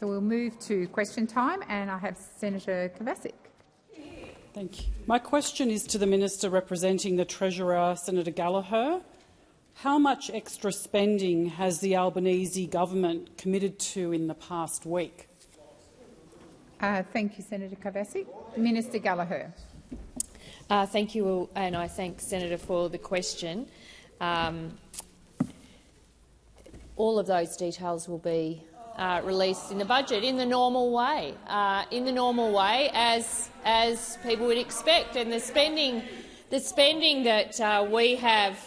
So we'll move to question time, and I have Senator Kovacic. Thank you. My question is to the Minister representing the Treasurer, Senator Gallagher. How much extra spending has the Albanese government committed to in the past week? Thank you, Senator Kovacic. Minister Gallagher. Thank you, and I thank Senator for the question. All of those details will be released in the budget in the normal way, as people would expect. And the spending that we have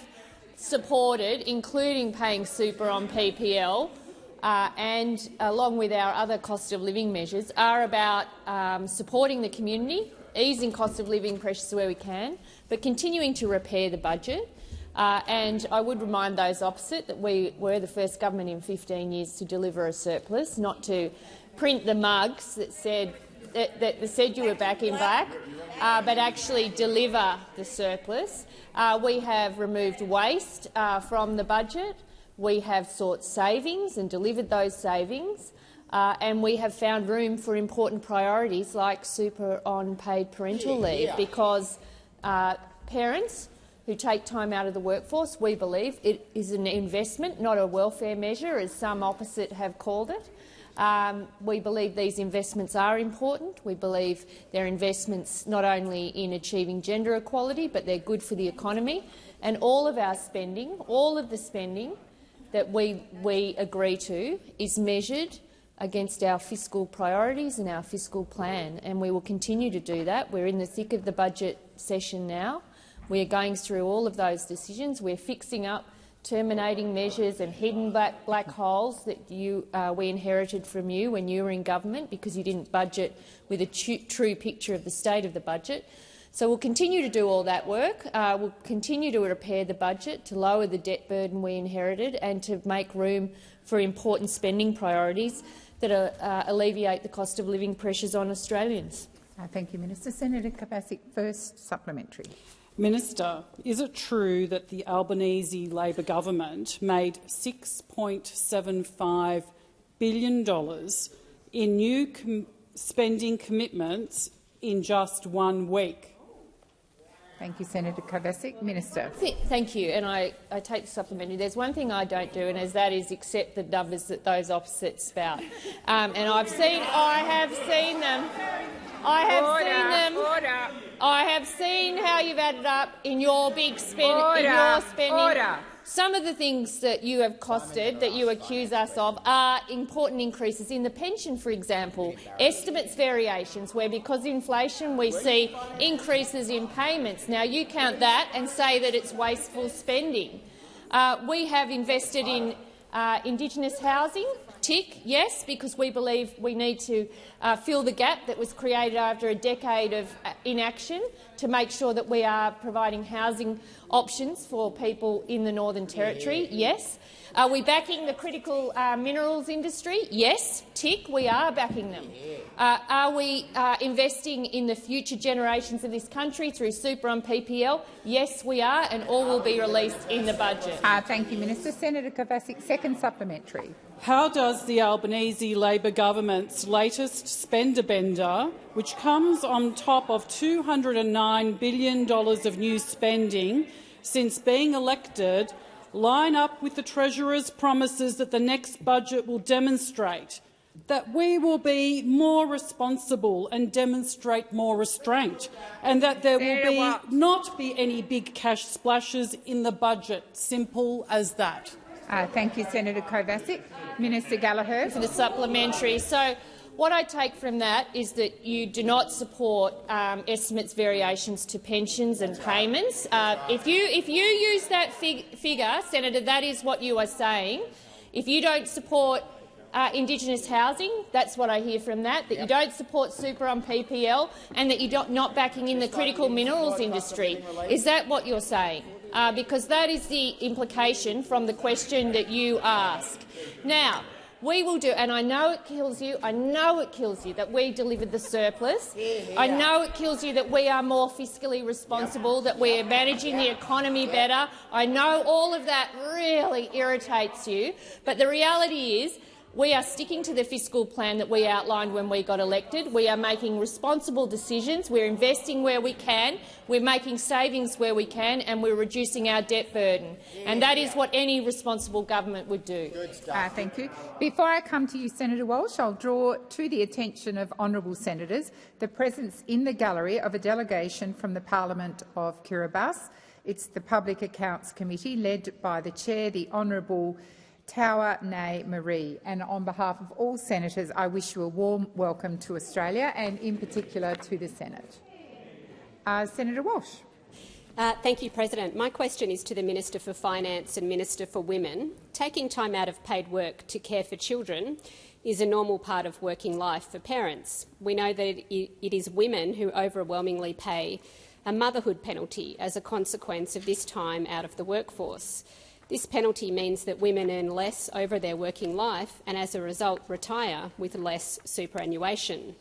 supported, including paying super on PPL, and along with our other cost of living measures, are about supporting the community, easing cost of living pressures where we can, but continuing to repair the budget. And I would remind those opposite that we were the first government in 15 years to deliver a surplus, not to print the mugs that said you were back in black, but actually deliver the surplus. We have removed waste from the budget. We have sought savings and delivered those savings. And we have found room for important priorities like super on paid parental leave, because parents who take time out of the workforce, we believe it is an investment, not a welfare measure, as some opposite have called it. We believe these investments are important. We believe they're investments not only in achieving gender equality, but they're good for the economy. And all of our spending, all of the spending that we agree to, is measured against our fiscal priorities and our fiscal plan, and we will continue to do that. We're in the thick of the budget session now. We are going through all of those decisions. We're fixing up terminating measures and hidden black holes that we inherited from you when you were in government, because you didn't budget with a true picture of the state of the budget. So we'll continue to do all that work. We'll continue to repair the budget, to lower the debt burden we inherited, and to make room for important spending priorities that alleviate the cost of living pressures on Australians. Thank you, Minister. Senator Kovacic, first supplementary. Minister, is it true that the Albanese Labor government made $6.75 billion in new spending commitments in just 1 week? Thank you, Senator Kovacic. Minister. Thank you, and I take the supplementary. There's one thing I don't do, and that is accept the numbers that those opposites spout. And I have seen them. I have seen how you've added up in your big spending. Order. Some of the things that you have costed, that you accuse us of, are important increases in the pension, for example. Estimates variations, where because of inflation we see increases in payments. Now you count that and say that it's wasteful spending. We have invested in Indigenous housing. Tick, yes, because we believe we need to fill the gap that was created after a decade of inaction, to make sure that we are providing housing options for people in the Northern Territory. Yes. Are we backing the critical minerals industry? Yes. Tick, we are backing them. Are we investing in the future generations of this country through super on PPL? Yes, we are, and all will be released in the budget. Thank you, Minister. Senator Kovacic, second supplementary. How does the Albanese Labor government's latest spender bender, which comes on top of $209 billion of new spending since being elected, line up with the Treasurer's promises that the next budget will demonstrate that we will be more responsible and demonstrate more restraint, and that there will not be any big cash splashes in the budget? Simple as that. Thank you, Senator Kovacic. Minister Gallagher. For the supplementary. So what I take from that is that you do not support estimates variations to pensions and payments. If you use that figure, Senator, that is what you are saying. If you don't support Indigenous housing, that's what I hear from that you don't support super on PPL, and that you're not backing in the critical minerals industry. Is that what you're saying? Because that is the implication from the question that you ask. Now, we will do, and I know it kills you, that we delivered the surplus. I know it kills you that we are more fiscally responsible, that we are managing the economy better. I know all of that really irritates you, but the reality is We are sticking to the fiscal plan that we outlined when we got elected. We are making responsible decisions. We're investing where we can, we're making savings where we can, and we're reducing our debt burden. And that is what any responsible government would do. Thank you. Before I come to you, Senator Walsh, I'll draw to the attention of honourable senators the presence in the gallery of a delegation from the Parliament of Kiribati. It's the Public Accounts Committee, led by the Chair, the Honourable Tawa Nay Marie. And on behalf of all senators, I wish you a warm welcome to Australia and in particular to the Senate. Senator Walsh. Thank you, President. My question is to the Minister for Finance and Minister for Women. Taking time out of paid work to care for children is a normal part of working life for parents. We know that it is women who overwhelmingly pay a motherhood penalty as a consequence of this time out of the workforce. This penalty means that women earn less over their working life and, as a result, retire with less superannuation.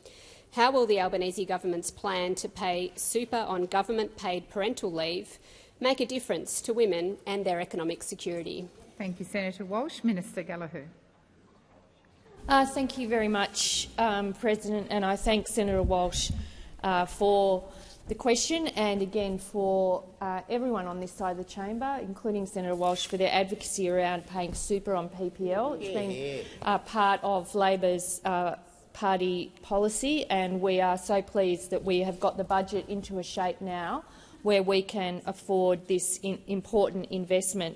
How will the Albanese government's plan to pay super on government-paid parental leave make a difference to women and their economic security? Thank you, Senator Walsh. Minister Gallagher. Thank you very much, President, and I thank Senator Walsh for the question, and again for everyone on this side of the chamber, including Senator Walsh, for their advocacy around paying super on PPL. It's been part of Labor's party policy, and we are so pleased that we have got the budget into a shape now where we can afford this important investment.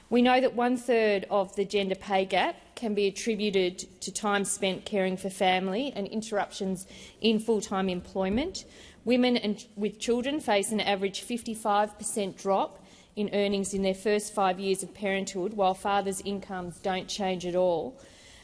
We know that 1/3 of the gender pay gap can be attributed to time spent caring for family and interruptions in full-time employment. Women with children face an average 55% drop in earnings in their first 5 years of parenthood, while fathers' incomes don't change at all.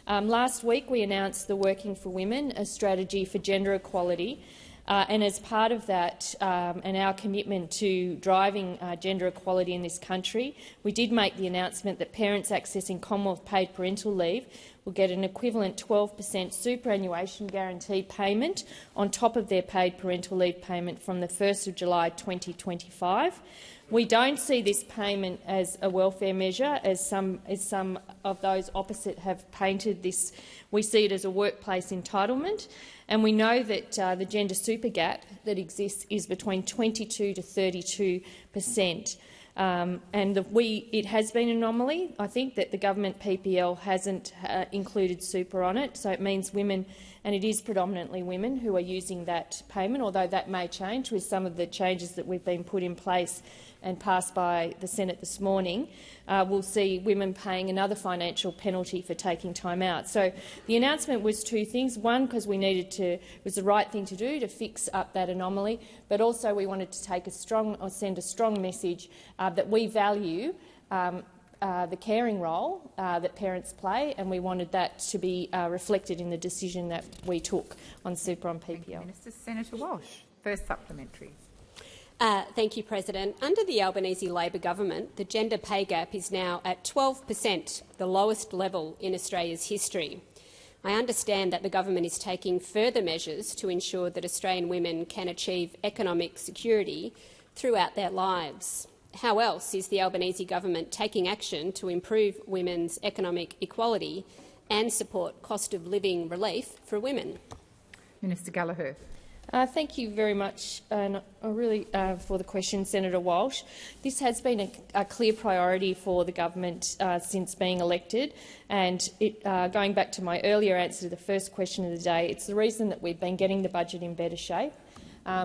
Last week we announced the Working for Women, a strategy for gender equality, and as part of that and our commitment to driving gender equality in this country, we did make the announcement that parents accessing Commonwealth paid parental leave will get an equivalent 12% superannuation guarantee payment on top of their paid parental leave payment from the 1st of July 2025. We don't see this payment as a welfare measure, as some of those opposite have painted this. We see it as a workplace entitlement, and we know that the gender super gap that exists is between 22 to 32%. It has been an anomaly. I think that the government PPL hasn't included super on it, so it means women, and it is predominantly women who are using that payment, although that may change with some of the changes that we've been put in place and passed by the Senate this morning. We'll see women paying another financial penalty for taking time out. So the announcement was two things. One, because we needed to, it was the right thing to do to fix up that anomaly, but also we wanted to take send a strong message that we value the caring role that parents play, and we wanted that to be reflected in the decision that we took on super on PPL. Thank you, Minister. Senator Walsh, first supplementary. Thank you, President. Under the Albanese Labor government, the gender pay gap is now at 12%, the lowest level in Australia's history. I understand that the government is taking further measures to ensure that Australian women can achieve economic security throughout their lives. How else is the Albanese government taking action to improve women's economic equality and support cost of living relief for women? Minister Gallagher. Thank you very much for the question, Senator Walsh. This has been a clear priority for the government since being elected, and going back to my earlier answer to the first question of the day, it's the reason that we've been getting the budget in better shape.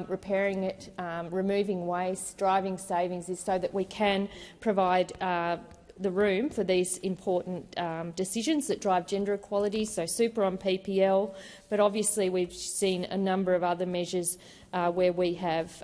Repairing it, removing waste, driving savings is so that we can provide the room for these important decisions that drive gender equality, so super on PPL, but obviously we've seen a number of other measures where we have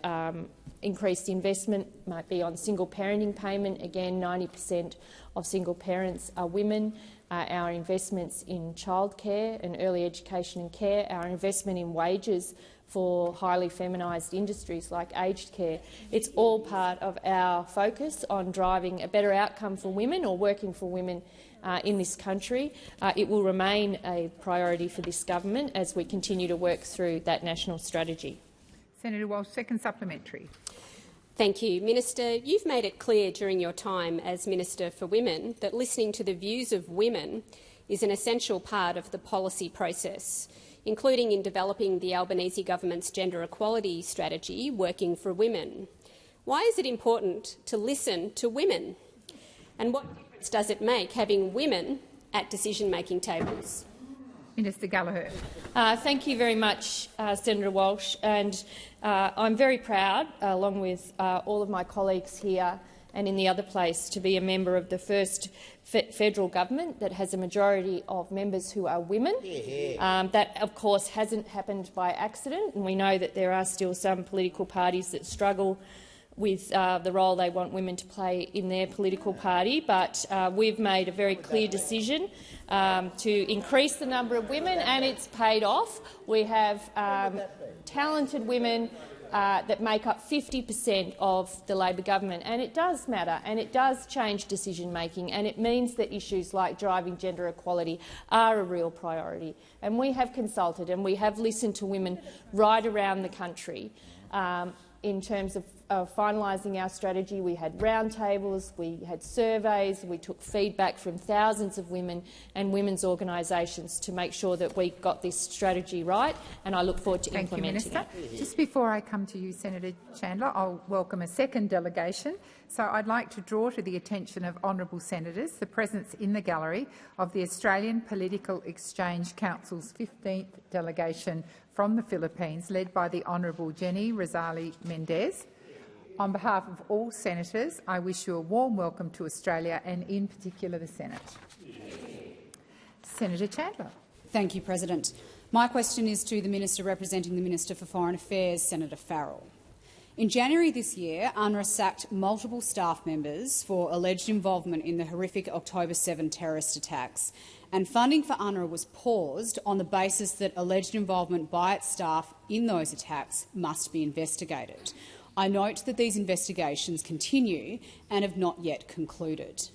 increased investment, might be on single parenting payment. Again, 90% of single parents are women. Our investments in childcare and early education and care, our investment in wages for highly feminised industries like aged care. It's all part of our focus on driving a better outcome for women or working for women in this country. It will remain a priority for this government as we continue to work through that national strategy. Senator Walsh, second supplementary. Thank you. Minister, you've made it clear during your time as Minister for Women that listening to the views of women is an essential part of the policy process, including in developing the Albanese government's gender equality strategy, Working for Women. Why is it important to listen to women? And what difference does it make having women at decision-making tables? Minister Gallagher. Thank you very much, Senator Walsh. And I'm very proud, along with all of my colleagues here and in the other place, to be a member of the first federal government that has a majority of members who are women. That, of course, hasn't happened by accident, and we know that there are still some political parties that struggle with the role they want women to play in their political party. But we've made a very clear decision to increase the number of women, and it's paid off. We have talented women that make up 50% of the Labor government, and it does matter, and it does change decision-making, and it means that issues like driving gender equality are a real priority. And we have consulted and we have listened to women right around the country in terms of finalising our strategy. We had roundtables, we had surveys, we took feedback from thousands of women and women's organisations to make sure that we got this strategy right, and I look forward to implementing it. Thank you, Minister. Just before I come to you, Senator Chandler, I'll welcome a second delegation. So I'd like to draw to the attention of honourable senators the presence in the gallery of the Australian Political Exchange Council's 15th delegation from the Philippines, led by the Honourable Jenny Rosali Mendez. On behalf of all senators, I wish you a warm welcome to Australia and, in particular, the Senate. Senator Chandler. Thank you, President. My question is to the Minister representing the Minister for Foreign Affairs, Senator Farrell. In January this year, UNRWA sacked multiple staff members for alleged involvement in the horrific October 7 terrorist attacks, and funding for UNRWA was paused on the basis that alleged involvement by its staff in those attacks must be investigated. I note that these investigations continue and have not yet concluded.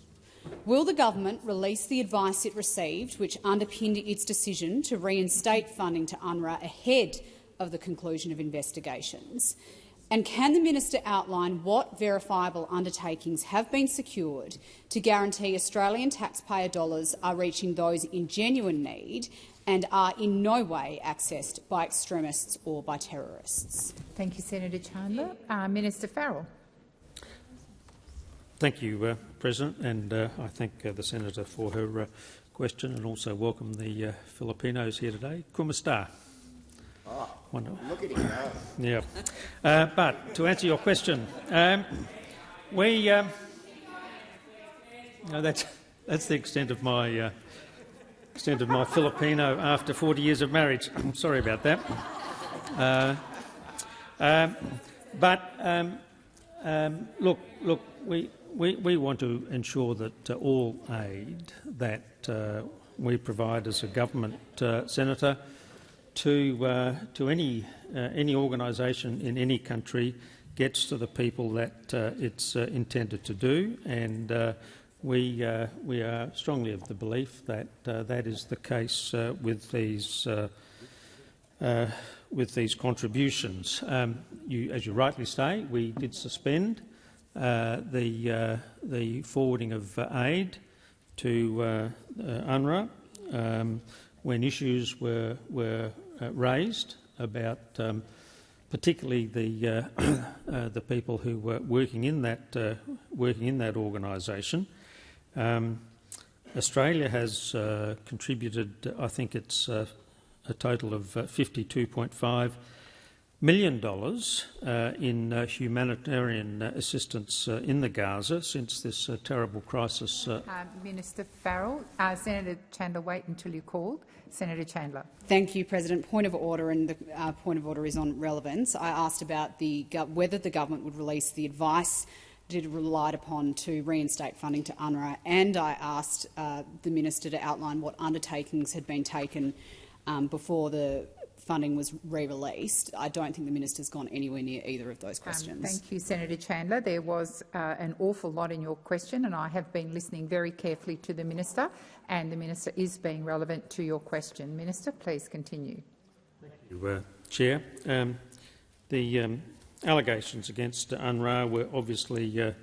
Will the government release the advice it received, which underpinned its decision to reinstate funding to UNRWA ahead of the conclusion of investigations? And can the minister outline what verifiable undertakings have been secured to guarantee Australian taxpayer dollars are reaching those in genuine need and are in no way accessed by extremists or by terrorists? Thank you, Senator Chandler. Minister Farrell. Thank you, President, and I thank the senator for her question, and also welcome the Filipinos here today. Kumusta? Oh, look at him now. Yeah. But to answer your question, that's the extent of my Filipino after 40 years of marriage. I'm sorry about that. Look, we want to ensure that all aid that we provide as a government, Senator, to any organisation in any country gets to the people that it's intended to do, and we are strongly of the belief that that is the case with these contributions. As you rightly say, we did suspend the forwarding of aid to UNRWA when issues were raised about particularly the people who were working in that organisation. Australia has contributed, I think it's a total of $52.5 million in humanitarian assistance in the Gaza since this terrible crisis. Minister Farrell. Senator Chandler, wait until you're called. Senator Chandler. Thank you, President. Point of order, and the point of order is on relevance. I asked about whether the government would release the advice that it relied upon to reinstate funding to UNRWA, and I asked the minister to outline what undertakings had been taken before the funding was re-released. I don't think the minister's gone anywhere near either of those questions. Thank you, Senator Chandler. There was an awful lot in your question, and I have been listening very carefully to the minister, and the minister is being relevant to your question. Minister, please continue. Thank you, Chair. The allegations against UNRWA were obviously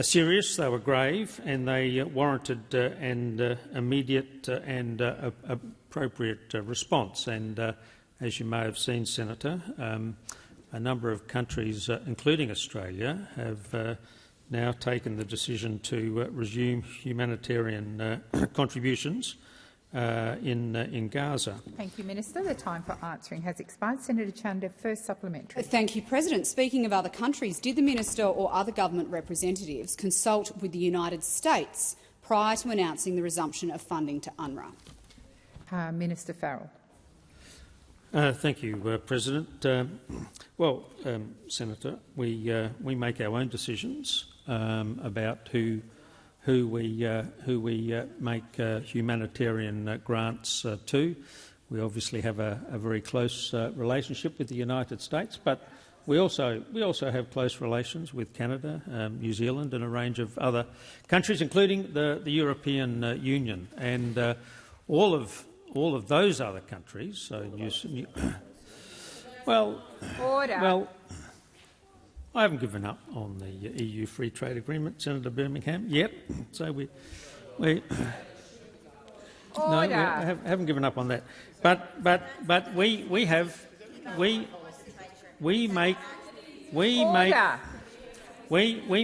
serious, they were grave, and they warranted an immediate and appropriate response. And as you may have seen, Senator, a number of countries, including Australia, have now taken the decision to resume humanitarian contributions in Gaza. Thank you, Minister. The time for answering has expired. Senator Chanda, first supplementary. Thank you, President. Speaking of other countries, did the minister or other government representatives consult with the United States prior to announcing the resumption of funding to UNRWA? Minister Farrell. Thank you, President. Senator, we make our own decisions about who we make humanitarian grants to. We obviously have a very close relationship with the United States, but we also have close relations with Canada, New Zealand, and a range of other countries, including the European Union, and all of those other countries. So, Order. I haven't given up on the EU Free Trade Agreement, Senator Birmingham. Yep. So we haven't given up on that. But we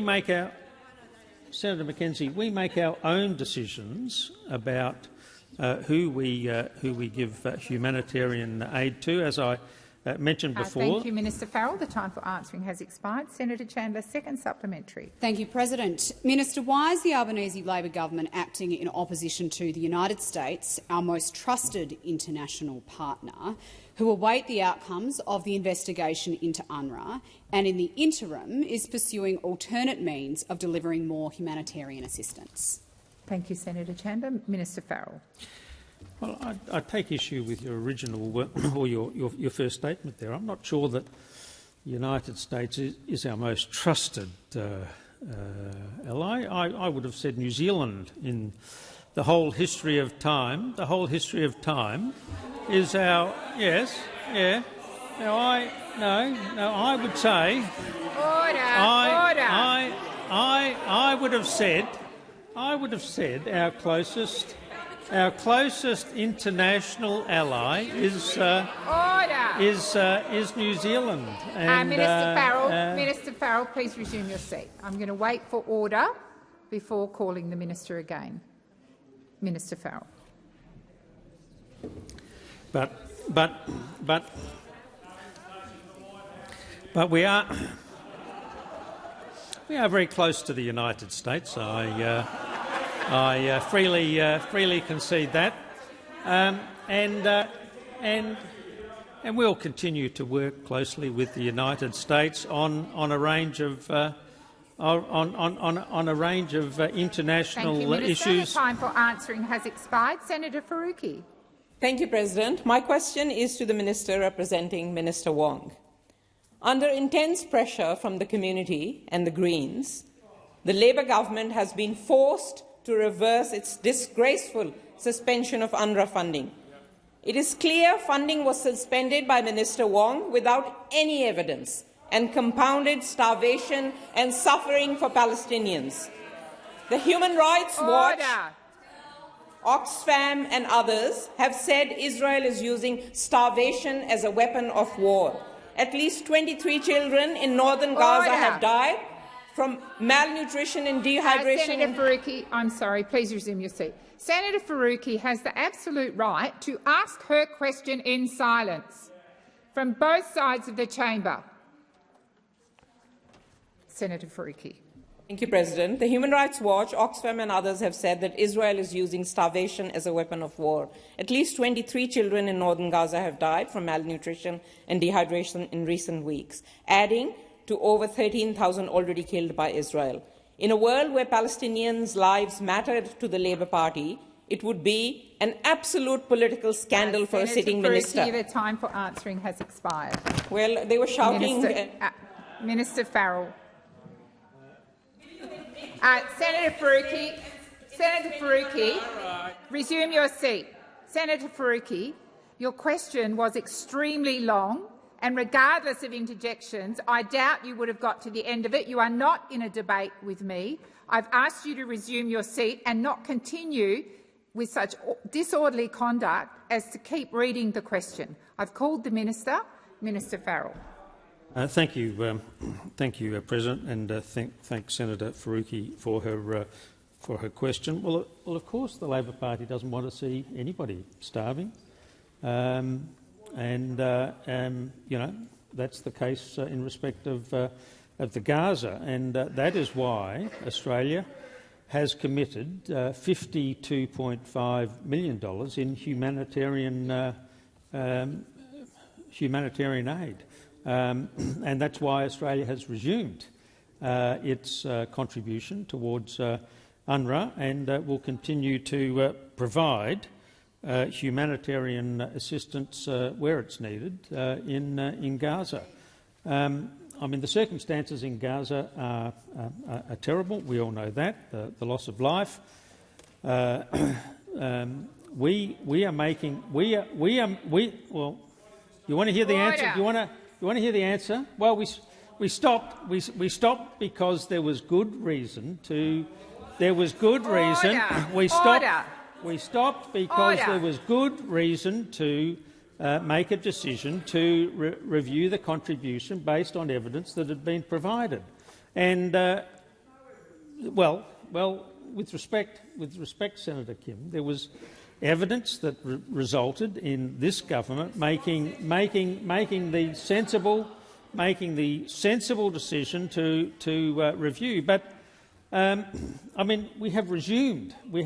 make our, Senator McKenzie, we make our own decisions about who we give humanitarian aid to, as I mentioned before. Thank you, Minister Farrell. The time for answering has expired. Senator Chandler, second supplementary. Thank you, President. Minister, why is the Albanese Labor government acting in opposition to the United States, our most trusted international partner, who await the outcomes of the investigation into UNRWA and in the interim is pursuing alternate means of delivering more humanitarian assistance? Thank you, Senator Chandler. Minister Farrell. Well, I take issue with your original or your first statement there. I'm not sure that the United States is our most trusted ally. I would have said New Zealand in the whole history of time. The whole history of time is our I would say Order. I would have said our closest international ally is New Zealand. And, Minister Farrell, please resume your seat. I'm going to wait for order before calling the minister again. Minister Farrell. But we are very close to the United States. I freely concede that, and we'll continue to work closely with the United States on a range of international issues. The time for answering has expired. Senator Faruqi. Thank you, President. My question is to the Minister representing Minister Wong. Under intense pressure from the community and the Greens, the Labor government has been forced to reverse its disgraceful suspension of UNRWA funding. It is clear funding was suspended by Minister Wong without any evidence and compounded starvation and suffering for Palestinians. The Human Rights Watch, Oxfam and others have said Israel is using starvation as a weapon of war. At least 23 children in northern Gaza have died from malnutrition and dehydration. Senator Faruqi, I'm sorry, please resume your seat. Senator Faruqi has the absolute right to ask her question in silence from both sides of the chamber. Senator Faruqi. Thank you, President. The Human Rights Watch, Oxfam and others have said that Israel is using starvation as a weapon of war. At least 23 children in northern Gaza have died from malnutrition and dehydration in recent weeks, adding to over 13,000 already killed by Israel. In a world where Palestinians' lives mattered to the Labour Party, it would be an absolute political scandal for a sitting minister. The time for answering has expired. Well, they were shouting. Minister Farrell. Senator Faruqi, resume your seat. Senator Faruqi, your question was extremely long And regardless of interjections, I doubt you would have got to the end of it. You are not in a debate with me. I've asked you to resume your seat and not continue with such disorderly conduct as to keep reading the question. I've called the Minister. Minister Farrell. Thank you, President, and thank Senator Faruqi for her question. Well, of course, the Labor Party doesn't want to see anybody starving, and you know that's the case in respect of the Gaza, and that is why Australia has committed $52.5 million in humanitarian aid. And that's why Australia has resumed its contribution towards UNRWA and will continue to provide humanitarian assistance where it's needed in Gaza. I mean, the circumstances in Gaza are terrible. We all know that, the loss of life. We are making. Well, you want to hear the answer? You want to hear the answer? Well, we stopped. We stopped because there was good reason to. There was good reason. We stopped. We stopped because there was good reason to make a decision to review the contribution based on evidence that had been provided. And well, with respect, Senator Kim, there was evidence that resulted in this government making the sensible decision to review. But I mean, we have resumed the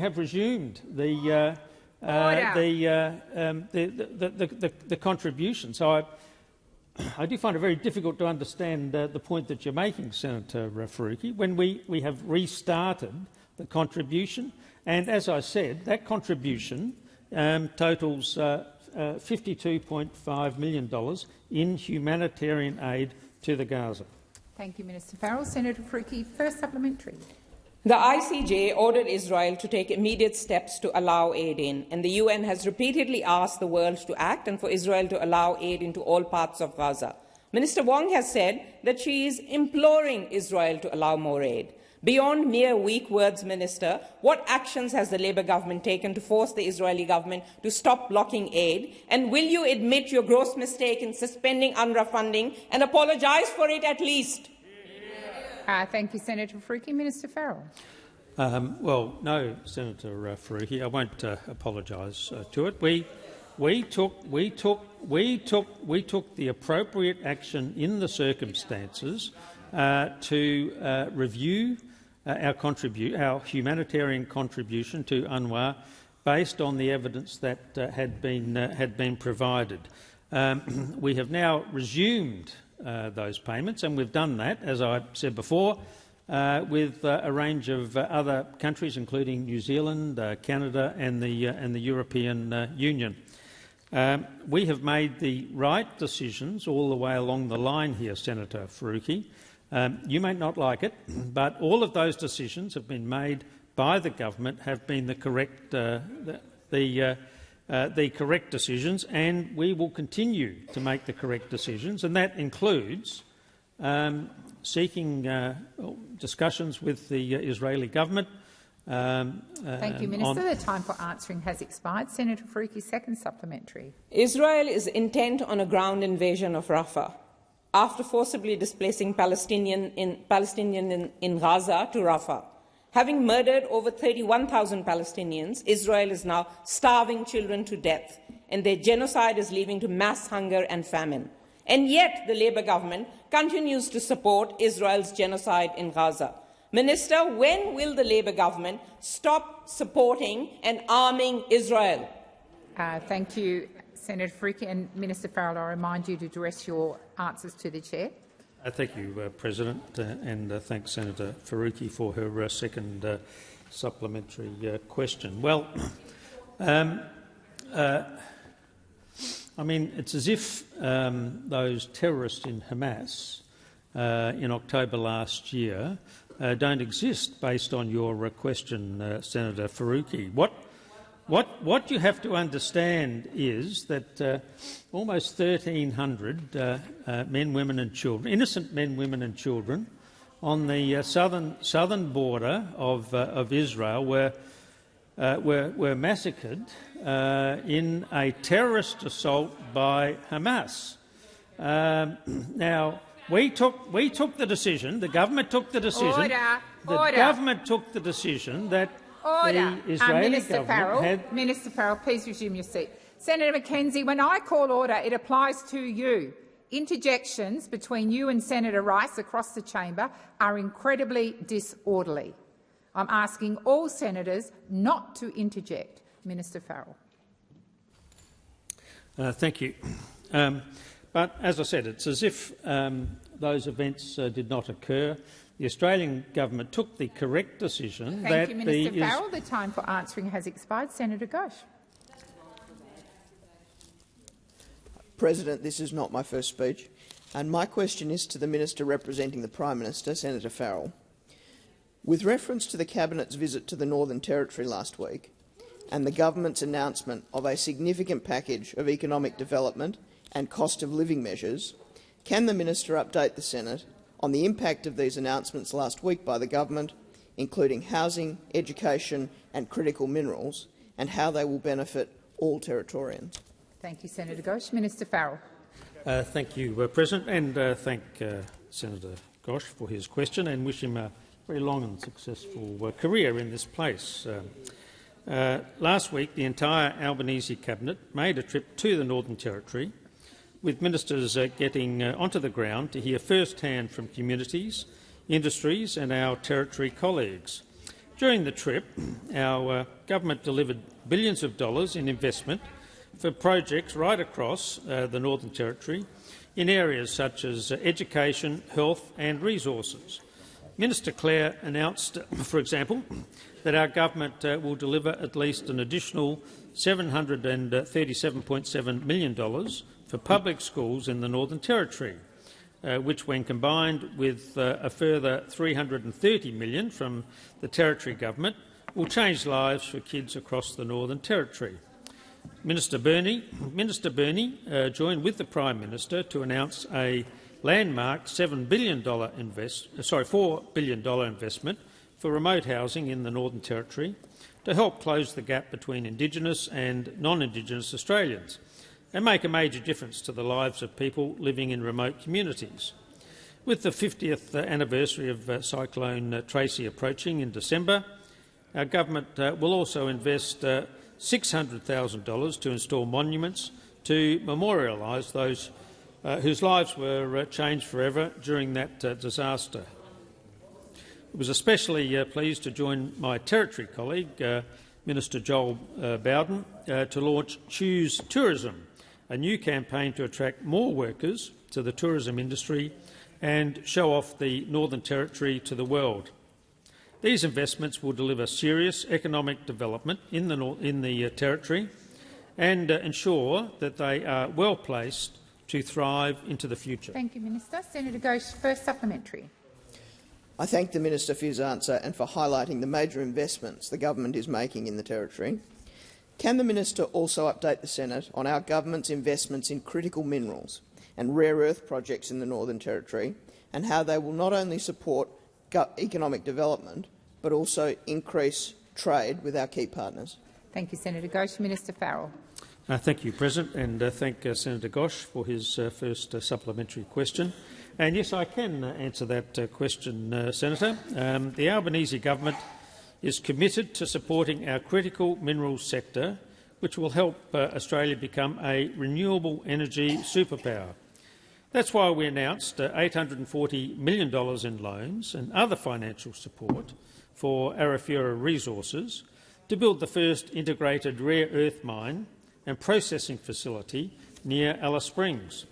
contribution. So I do find it very difficult to understand the point that you're making, Senator Faruqi, when we have restarted the contribution. And as I said, that contribution totals $52.5 million in humanitarian aid to the Gaza. Thank you, Minister Farrell. Senator Faruqi, first supplementary. The ICJ ordered Israel to take immediate steps to allow aid in, and the UN has repeatedly asked the world to act and for Israel to allow aid into all parts of Gaza. Minister Wong has said that she is imploring Israel to allow more aid. Beyond mere weak words, Minister, what actions has the Labour government taken to force the Israeli government to stop blocking aid? And will you admit your gross mistake in suspending UNRWA funding and apologise for it at least? Thank you, Senator Faruqi. Minister Farrell. Well, no, Senator Faruqi, I won't apologise to it. We took the appropriate action in the circumstances to review our humanitarian contribution to UNRWA based on the evidence that had been provided. We have now resumed those payments, and we've done that, as I said before, with a range of other countries, including New Zealand, Canada, and the European Union. We have made the right decisions all the way along the line here, Senator Faruqi. You may not like it, but all of those decisions have been made by the government, have been the correct decisions, and we will continue to make the correct decisions, and that includes seeking discussions with the Israeli government. Thank you, Minister. The time for answering has expired. Senator Faruqi, second supplementary. Israel is intent on a ground invasion of Rafah. After forcibly displacing Palestinians in Gaza to Rafah. Having murdered over 31,000 Palestinians, Israel is now starving children to death, and their genocide is leading to mass hunger and famine. And yet the Labour government continues to support Israel's genocide in Gaza. Minister, when will the Labour government stop supporting and arming Israel? Thank you, Senator Faruqi. And Minister Farrell, I remind you to address your answers to the chair. Thank you, President, and thanks Senator Faruqi for her second supplementary question. Well, I mean, it's as if those terrorists in Hamas in October last year don't exist, based on your question, Senator Faruqi. What you have to understand is that almost 1,300 men, women and children, innocent men, women and children, on the southern border of Israel were massacred in a terrorist assault by Hamas. Now, we took the decision. The government took the decision. The government took the decision that the Israeli government had. Minister Farrell, please resume your seat. Senator McKenzie, when I call order, it applies to you. Interjections between you and Senator Rice across the chamber are incredibly disorderly. I'm asking all senators not to interject. Minister Farrell. Thank you. But as I said, it's as if those events did not occur. The Australian government took the correct decision. Thank you, Minister Farrell. The time for answering has expired. Senator Ghosh. President, this is not my first speech, and my question is to the Minister representing the Prime Minister, Senator Farrell. With reference to the Cabinet's visit to the Northern Territory last week and the government's announcement of a significant package of economic development and cost of living measures, can the Minister update the Senate on the impact of these announcements last week by the government, including housing, education and critical minerals, and how they will benefit all Territorians? Thank you, Senator Ghosh. Minister Farrell. Thank you, President, and thank Senator Ghosh for his question and wish him a very long and successful career in this place. Last week, the entire Albanese Cabinet made a trip to the Northern Territory, with ministers getting onto the ground to hear first-hand from communities, industries and our Territory colleagues. During the trip, our government delivered billions of dollars in investment for projects right across the Northern Territory in areas such as education, health and resources. Minister Clare announced, for example, that our government will deliver at least an additional $737.7 million for public schools in the Northern Territory, which, when combined with a further $330 million from the Territory government, will change lives for kids across the Northern Territory. Minister Burney joined with the Prime Minister to announce a landmark $4 billion investment for remote housing in the Northern Territory to help close the gap between Indigenous and non-Indigenous Australians and make a major difference to the lives of people living in remote communities. With the 50th anniversary of Cyclone Tracy approaching in December, our government will also invest $600,000 to install monuments to memorialise those whose lives were changed forever during that disaster. I was especially pleased to join my Territory colleague, Minister Joel Bowden, to launch Choose Tourism, a new campaign to attract more workers to the tourism industry and show off the Northern Territory to the world. These investments will deliver serious economic development in the Territory and ensure that they are well placed to thrive into the future. Thank you, Minister. Senator Ghosh, first supplementary. I thank the Minister for his answer and for highlighting the major investments the government is making in the Territory. Can the Minister also update the Senate on our government's investments in critical minerals and rare earth projects in the Northern Territory and how they will not only support economic development but also increase trade with our key partners? Thank you, Senator Ghosh. Minister Farrell. Thank you, President, and thank Senator Ghosh for his first supplementary question. And yes, I can answer that question, Senator. The Albanese government is committed to supporting our critical minerals sector, which will help Australia become a renewable energy superpower. That's why we announced $840 million in loans and other financial support for Arafura Resources to build the first integrated rare earth mine and processing facility near Alice Springs.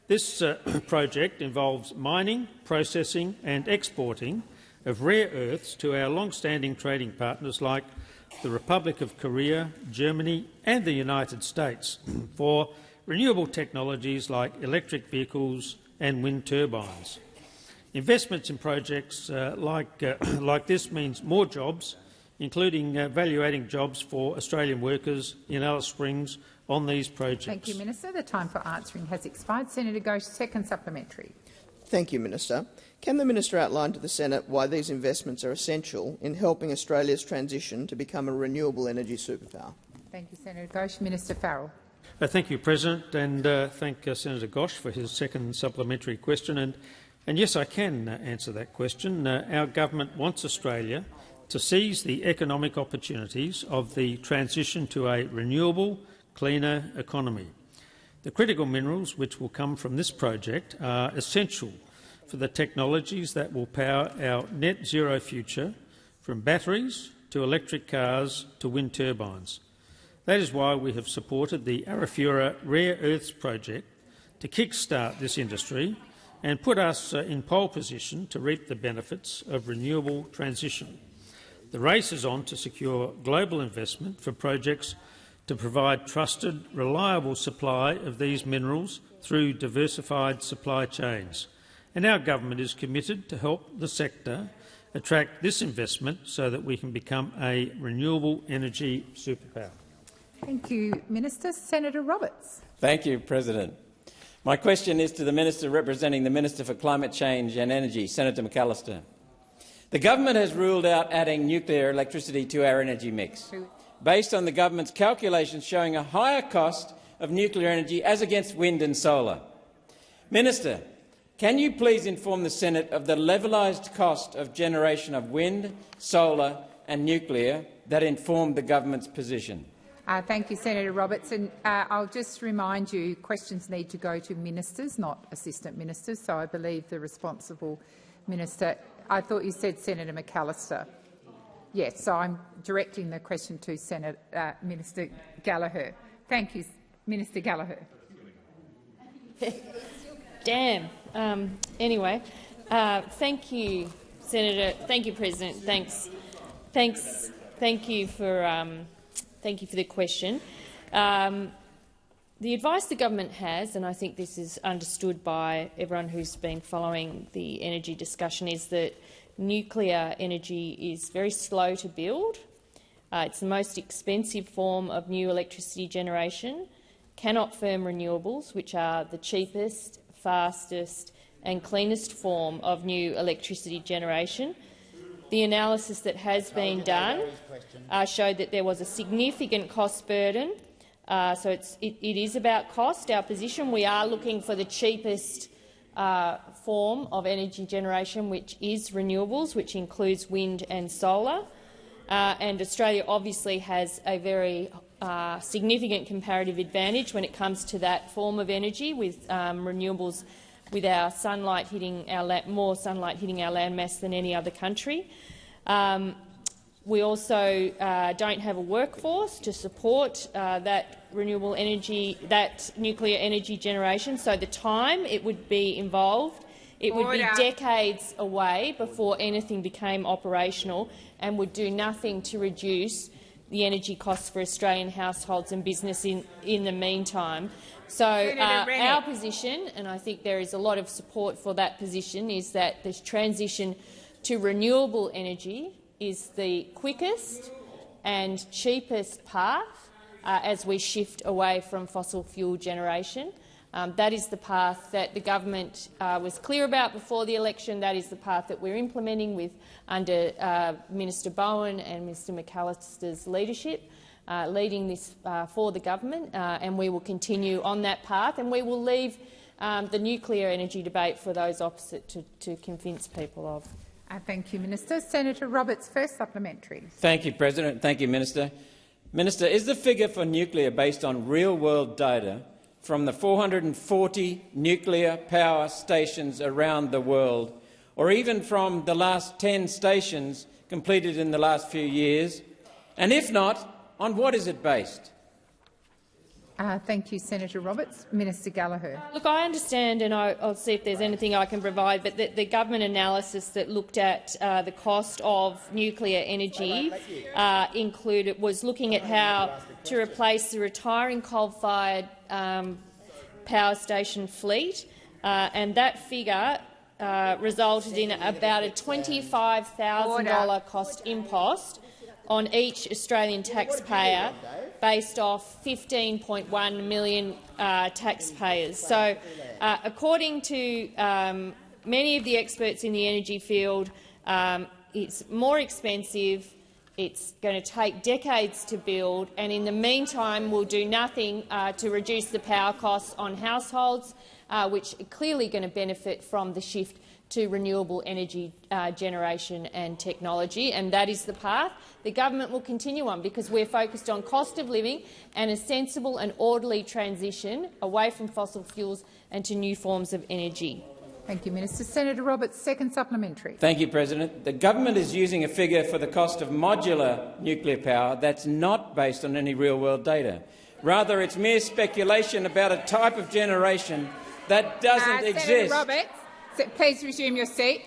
This project involves mining, processing and exporting of rare earths to our long-standing trading partners like the Republic of Korea, Germany and the United States for renewable technologies like electric vehicles and wind turbines. Investments in projects like this means more jobs, including value-adding jobs for Australian workers in Alice Springs on these projects. Thank you, Minister. The time for answering has expired. Senator Ghosh, second supplementary. Thank you, Minister. Can the Minister outline to the Senate why these investments are essential in helping Australia's transition to become a renewable energy superpower? Thank you, Senator Ghosh. Minister Farrell. Thank you, President, and thank Senator Ghosh for his second supplementary question. And yes, I can answer that question. Our government wants Australia to seize the economic opportunities of the transition to a renewable, cleaner economy. The critical minerals which will come from this project are essential for the technologies that will power our net zero future, from batteries to electric cars to wind turbines. That is why we have supported the Arafura Rare Earths project to kick-start this industry and put us in pole position to reap the benefits of renewable transition. The race is on to secure global investment for projects to provide trusted, reliable supply of these minerals through diversified supply chains. And our government is committed to help the sector attract this investment so that we can become a renewable energy superpower. Thank you, Minister. Senator Roberts. Thank you, President. My question is to the Minister representing the Minister for Climate Change and Energy, Senator McAllister. The government has ruled out adding nuclear electricity to our energy mix, based on the government's calculations showing a higher cost of nuclear energy as against wind and solar. Minister, can you please inform the Senate of the levelised cost of generation of wind, solar and nuclear that informed the government's position? Thank you, Senator Roberts. And I'll just remind you, questions need to go to ministers, not assistant ministers. So I believe the responsible minister. I thought you said Senator McAllister. Yes, so I'm directing the question to Minister Gallagher. Thank you, Minister Gallagher. Damn. Anyway, thank you, Senator. Thank you, President. Thanks. Thank you for the question. The advice the government has, and I think this is understood by everyone who's been following the energy discussion, is that nuclear energy is very slow to build. It's the most expensive form of new electricity generation, cannot firm renewables, which are the cheapest, fastest and cleanest form of new electricity generation. The analysis that has been done showed that there was a significant cost burden. So it is about cost. Our position, we are looking for the cheapest form of energy generation, which is renewables, which includes wind and solar. And Australia obviously has a very significant comparative advantage when it comes to that form of energy, with renewables, with our sunlight hitting our more sunlight hitting our landmass than any other country. We also don't have a workforce to support that renewable energy, that nuclear energy generation. So the time it would be involved, it would be decades away before anything became operational, and would do nothing to reduce the energy costs for Australian households and business in the meantime. So our position, and I think there is a lot of support for that position, is that this transition to renewable energy is the quickest and cheapest path as we shift away from fossil fuel generation. That is the path that the government was clear about before the election. That is the path that we're implementing under Minister Bowen and Mr McAllister's leadership, leading this for the government, and we will continue on that path, and we will leave the nuclear energy debate for those opposite to convince people of. Thank you, Minister. Senator Roberts, first supplementary. Thank you, President. Thank you, Minister. Minister, is the figure for nuclear based on real-world data from the 440 nuclear power stations around the world, or even from the last 10 stations completed in the last few years? And if not, on what is it based? Thank you, Senator Roberts. Minister Gallagher. Look, I understand, and I'll see if there's anything I can provide, but the government analysis that looked at the cost of nuclear energy was looking at how to replace the retiring coal-fired power station fleet, and that figure resulted in about a $25,000 cost impost on each Australian taxpayer based off 15.1 million taxpayers. So, according to many of the experts in the energy field, it's more expensive, it's going to take decades to build, and in the meantime we'll do nothing to reduce the power costs on households, which are clearly going to benefit from the shift to renewable energy generation and technology, and that is the path the government will continue on, because we're focused on cost of living and a sensible and orderly transition away from fossil fuels and to new forms of energy. Thank you, Minister. Senator Roberts, second supplementary. Thank you, President. The government is using a figure for the cost of modular nuclear power that's not based on any real-world data. Rather, it's mere speculation about a type of generation that doesn't exist. Senator Roberts, please resume your seat.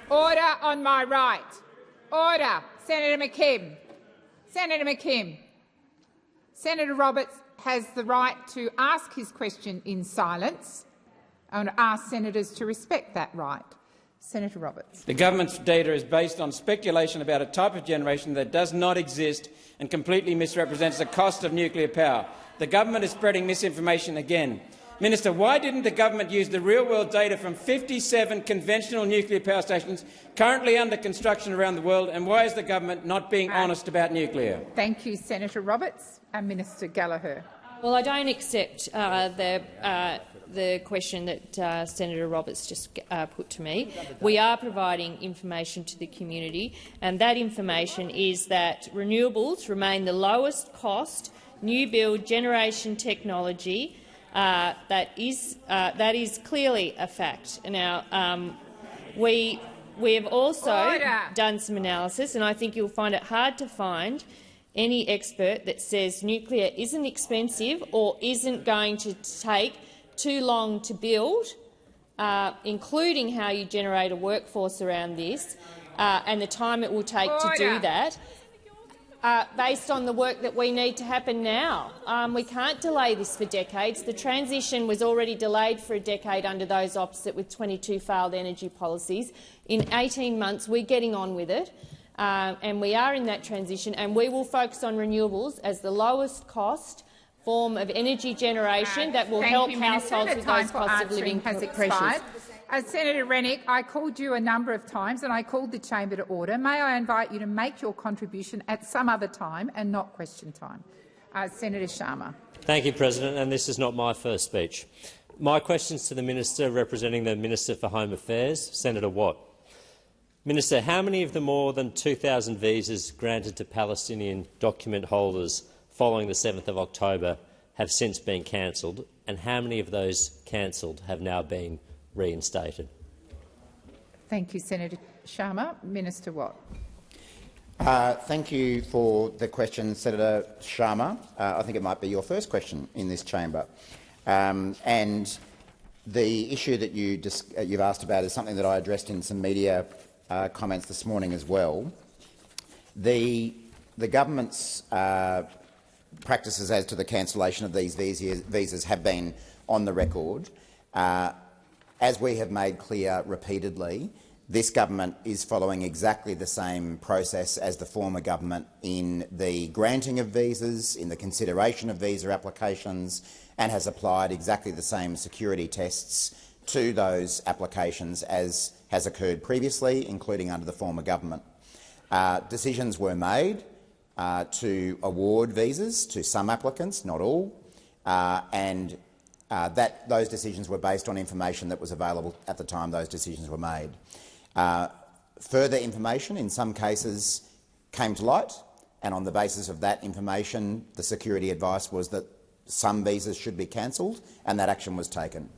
Order on my right. Order. Senator McKim. Senator McKim. Senator Roberts has the right to ask his question in silence. I want to ask senators to respect that right. Senator Roberts. The government's data is based on speculation about a type of generation that does not exist and completely misrepresents the cost of nuclear power. The government is spreading misinformation again. Minister, why didn't the government use the real-world data from 57 conventional nuclear power stations currently under construction around the world, and why is the government not being honest about nuclear? Thank you, Senator Roberts. And Minister Gallagher. Well, I don't accept the question that Senator Roberts just put to me. We are providing information to the community, and that information is that renewables remain the lowest cost new build generation technology. That is clearly a fact. Now, we have also done some analysis, and I think you'll find it hard to find any expert that says nuclear isn't expensive or isn't going to take too long to build, including how you generate a workforce around this and the time it will take to do that. Based on the work that we need to happen now. We can't delay this for decades. The transition was already delayed for a decade under those opposite with 22 failed energy policies. In 18 months, we're getting on with it, and we are in that transition, and we will focus on renewables as the lowest cost form of energy generation that will help households with those cost of living pressures. Senator Rennick, I called you a number of times and I called the chamber to order. May I invite you to make your contribution at some other time and not question time? Senator Sharma. Thank you, President, and this is not my first speech. My question is to the Minister representing the Minister for Home Affairs, Senator Watt. Minister, how many of the more than 2,000 visas granted to Palestinian document holders following the 7th of October have since been cancelled, and how many of those cancelled have now been reinstated? Thank you, Senator Sharma. Minister Watt. Thank you for the question, Senator Sharma. I think it might be your first question in this chamber. And the issue that you've asked about is something that I addressed in some media comments this morning as well. The government's practices as to the cancellation of these visas have been on the record. As we have made clear repeatedly, this government is following exactly the same process as the former government in the granting of visas, in the consideration of visa applications, and has applied exactly the same security tests to those applications as has occurred previously, including under the former government. Decisions were made to award visas to some applicants, not all, and those decisions were based on information that was available at the time those decisions were made. Further information in some cases came to light, and on the basis of that information the security advice was that some visas should be cancelled, and that action was taken.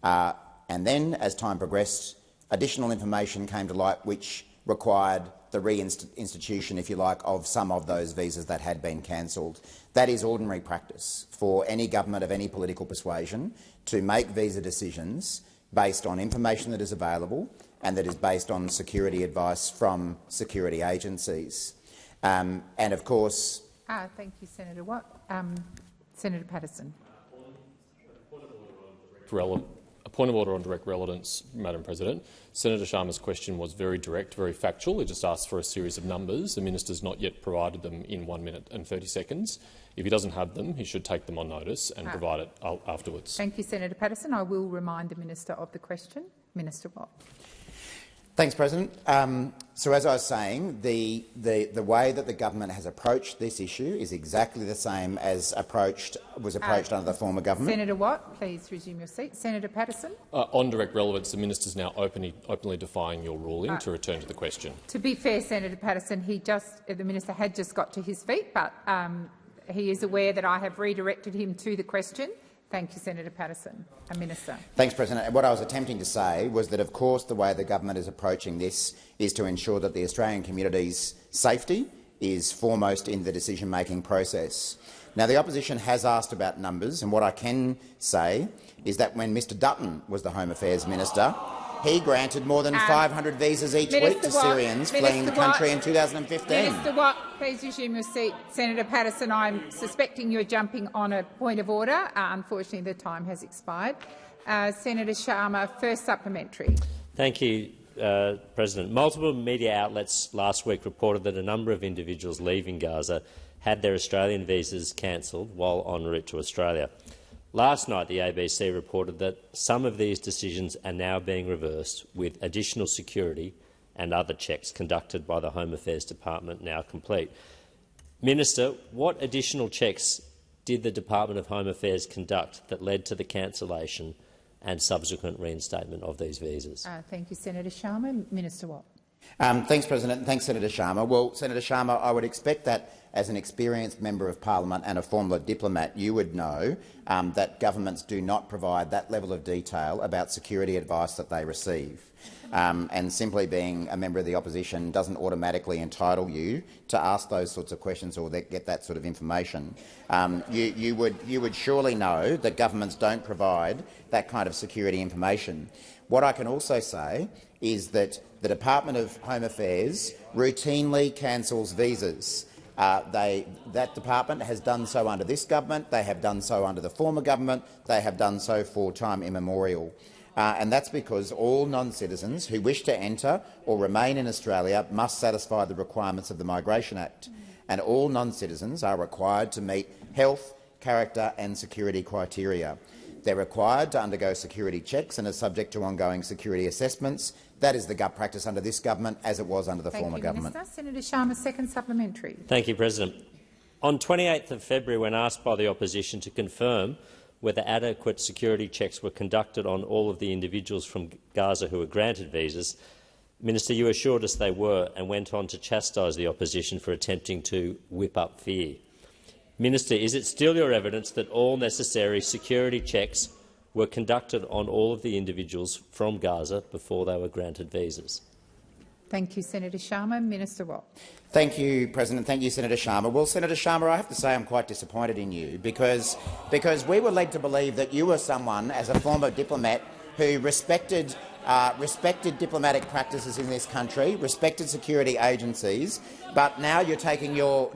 And then, as time progressed, additional information came to light which required the reinstitution, if you like, of some of those visas that had been cancelled. That is ordinary practice for any government of any political persuasion to make visa decisions based on information that is available and that is based on security advice from security agencies. And of course— thank you, Senator Watt. Senator Patterson. A point of order on direct relevance, Madam President. Senator Sharma's question was very direct, very factual. He just asked for a series of numbers. The minister's not yet provided them in 1 minute and 30 seconds. If he doesn't have them, he should take them on notice and provide it afterwards. Thank you, Senator Patterson. I will remind the minister of the question. Minister Watt. Thanks, President. So, as I was saying, the way that the government has approached this issue is exactly the same as was approached under the former government. Senator Watt, please resume your seat. Senator Patterson. On direct relevance, the minister is now openly defying your ruling to return to the question. To be fair, Senator Patterson, the minister had just got to his feet, but he is aware that I have redirected him to the question. Thank you, Senator Patterson. Minister. Thanks, President. What I was attempting to say was that, of course, the way the government is approaching this is to ensure that the Australian community's safety is foremost in the decision-making process. Now, the opposition has asked about numbers, and what I can say is that when Mr Dutton was the Home Affairs Minister, he granted more than 500 visas each week to Syrians fleeing the country in 2015. Minister Watt, please resume your seat. Senator Patterson, I'm suspecting you're jumping on a point of order. Unfortunately, the time has expired. Senator Sharma, first supplementary. Thank you, President. Multiple media outlets last week reported that a number of individuals leaving Gaza had their Australian visas cancelled while en route to Australia. Last night, the ABC reported that some of these decisions are now being reversed, with additional security and other checks conducted by the Home Affairs Department now complete. Minister, what additional checks did the Department of Home Affairs conduct that led to the cancellation and subsequent reinstatement of these visas? Thank you, Senator Sharma. Minister Watt. Thanks, President. Thanks, Senator Sharma. Well, Senator Sharma, I would expect that as an experienced member of parliament and a former diplomat, you would know that governments do not provide that level of detail about security advice that they receive. And simply being a member of the opposition doesn't automatically entitle you to ask those sorts of questions or get that sort of information. You would surely know that governments don't provide that kind of security information. What I can also say is that the Department of Home Affairs routinely cancels visas. That department has done so under this government, they have done so under the former government, they have done so for time immemorial. And that's because all non-citizens who wish to enter or remain in Australia must satisfy the requirements of the Migration Act. And all non-citizens are required to meet health, character and security criteria. They're required to undergo security checks and are subject to ongoing security assessments. That is the gut practice under this government, as it was under the former government. Minister. Senator Sharma, second supplementary. Thank you, President. On 28th of February, when asked by the opposition to confirm whether adequate security checks were conducted on all of the individuals from Gaza who were granted visas, Minister, you assured us they were and went on to chastise the opposition for attempting to whip up fear. Minister, is it still your evidence that all necessary security checks were conducted on all of the individuals from Gaza before they were granted visas? Thank you, Senator Sharma. Minister Watt. Thank you, President. Thank you, Senator Sharma. Well, Senator Sharma, I have to say I'm quite disappointed in you because we were led to believe that you were someone, as a former diplomat, who respected diplomatic practices in this country, respected security agencies, but now you're taking your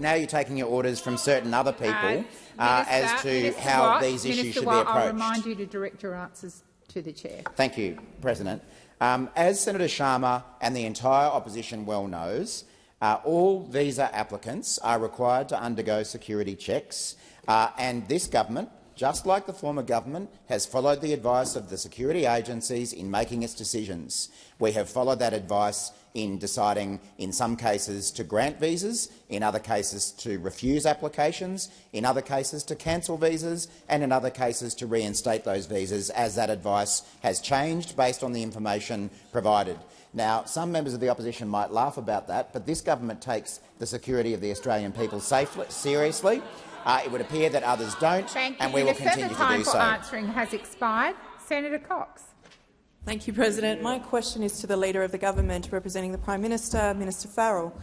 orders from certain other people as to how these issues should be approached. I'll remind you to direct your answers to the chair. Thank you, President. As Senator Sharma and the entire opposition well knows, all visa applicants are required to undergo security checks, and this government, just like the former government, has followed the advice of the security agencies in making its decisions. We have followed that advice in deciding, in some cases, to grant visas, in other cases to refuse applications, in other cases to cancel visas, and in other cases to reinstate those visas as that advice has changed based on the information provided. Now, some members of the opposition might laugh about that, but this government takes the security of the Australian people seriously. It would appear that others don't, and we will continue to do so. The time for answering has expired. Senator Cox. Thank you, President. My question is to the Leader of the Government, representing the Prime Minister, Minister Farrell.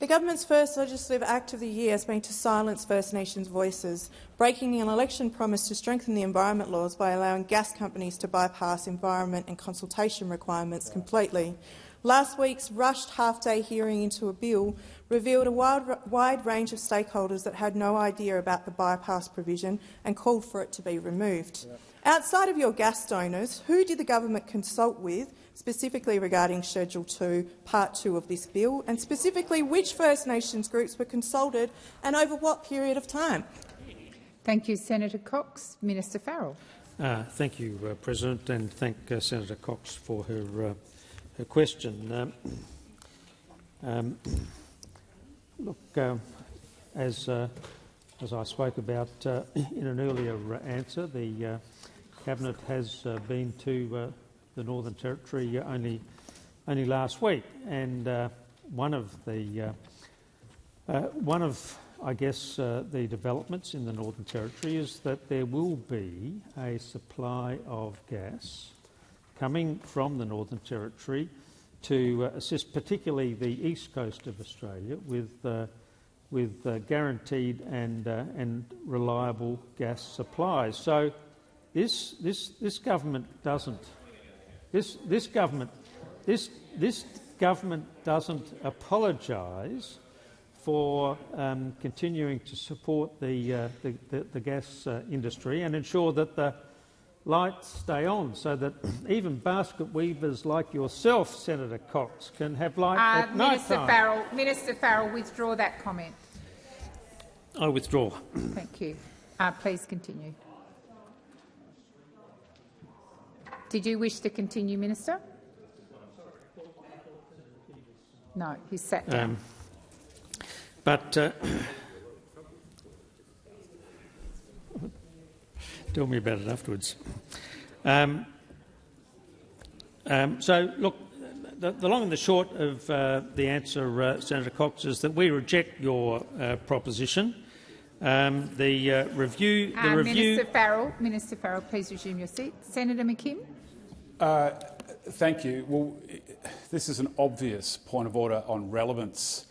The government's first legislative act of the year has been to silence First Nations voices, breaking an election promise to strengthen the environment laws by allowing gas companies to bypass environment and consultation requirements completely. Last week's rushed half-day hearing into a bill revealed a wide range of stakeholders that had no idea about the bypass provision and called for it to be removed. Outside of your gas donors, who did the government consult with, specifically regarding Schedule 2, Part 2 of this bill, and specifically which First Nations groups were consulted and over what period of time? Thank you, Senator Cox. Minister Farrell. Thank you, President, and thank Senator Cox for her question. Look, as I spoke about in an earlier answer, the Cabinet has been to the Northern Territory only last week, and one of I guess the developments in the Northern Territory is that there will be a supply of gas coming from the Northern Territory to assist particularly the east coast of Australia with guaranteed and reliable gas supplies. So this government doesn't apologise for continuing to support the gas industry and ensure that the lights stay on, so that even basket weavers like yourself, Senator Cox, can have light at night time. Minister Farrell, withdraw that comment. I withdraw. Thank you. Please continue. Did you wish to continue, Minister? No, he sat down. Tell me about it afterwards. So, look, the long and the short of the answer, Senator Cox, is that we reject your proposition. The review. Minister Farrell, please resume your seat. Senator McKim. Thank you. Well, this is an obvious point of order on relevance,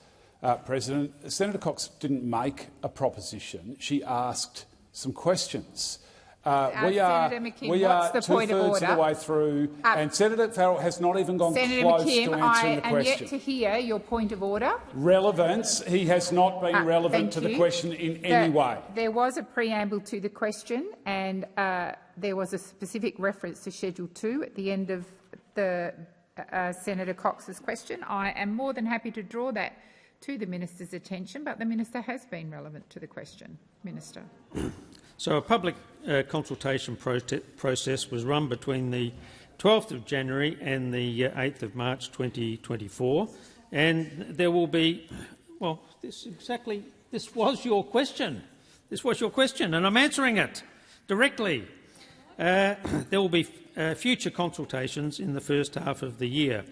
President. Senator Cox didn't make a proposition. She asked some questions. We are two-thirds of the way through, and Senator Farrell has not even gone close to answering the question. I am yet to hear your point of order. Relevance. He has not been relevant to the question in any way. There was a preamble to the question, and there was a specific reference to Schedule 2 at the end of the Senator Cox's question. I am more than happy to draw that to the minister's attention, but the minister has been relevant to the question. Minister. So a public consultation process was run between the 12th of January and the 8th of March 2024, and there will be, well, this was your question. This was your question, and I'm answering it directly. There will be future consultations in the first half of the year.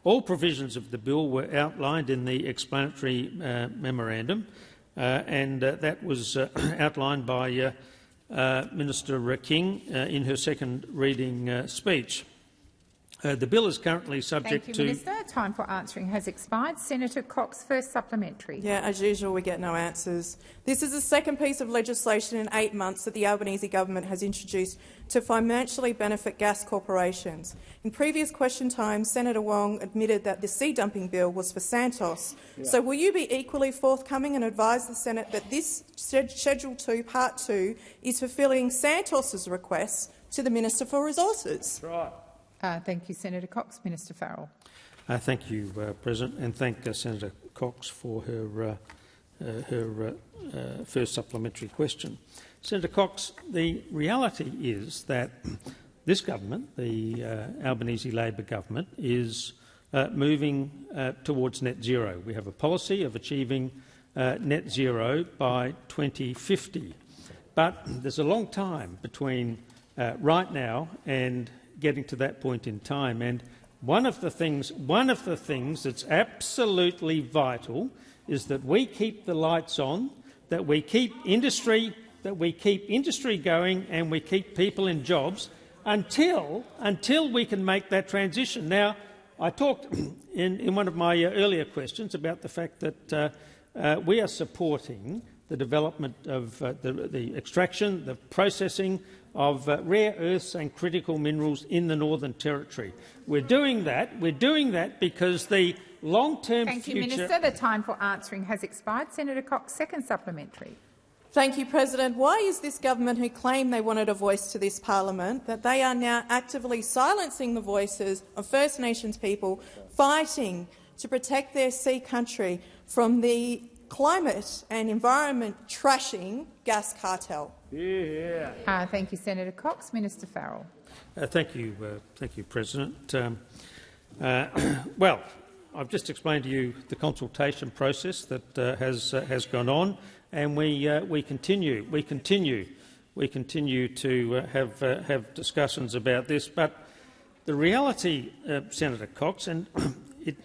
All provisions of the bill were outlined in the explanatory memorandum, and that was outlined by Minister King in her second reading speech. The bill is currently subject to— Thank you, Minister. Time for answering has expired. Senator Cox, first supplementary. Yeah, as usual, we get no answers. This is the second piece of legislation in 8 months that the Albanese government has introduced to financially benefit gas corporations. In previous question times, Senator Wong admitted that the sea dumping bill was for Santos. Yeah. So will you be equally forthcoming and advise the Senate that this Schedule 2, Part 2, is fulfilling Santos's requests to the Minister for Resources? That's right. Thank you, Senator Cox. Minister Farrell. Thank you, President, and thank Senator Cox for her first supplementary question. Senator Cox, the reality is that this government, the Albanese Labor government, is moving towards net zero. We have a policy of achieving net zero by 2050, but there's a long time between right now and getting to that point in time. And one of the things that's absolutely vital is that we keep the lights on, that we keep industry going, and we keep people in jobs until we can make that transition. Now, I talked in one of my earlier questions about the fact that we are supporting the development of the extraction, the processing of rare earths and critical minerals in the Northern Territory. We're doing that because the long-term future— Thank you, Minister. The time for answering has expired. Senator Cox, second supplementary. Thank you, President. Why is this government, who claimed they wanted a voice to this parliament, that they are now actively silencing the voices of First Nations people fighting to protect their sea country from the climate and environment trashing gas cartel? Thank you, Senator Cox. Minister Farrell. Thank you, President. Well, I've just explained to you the consultation process that has gone on, and we continue to have discussions about this. But the reality, Senator Cox, and it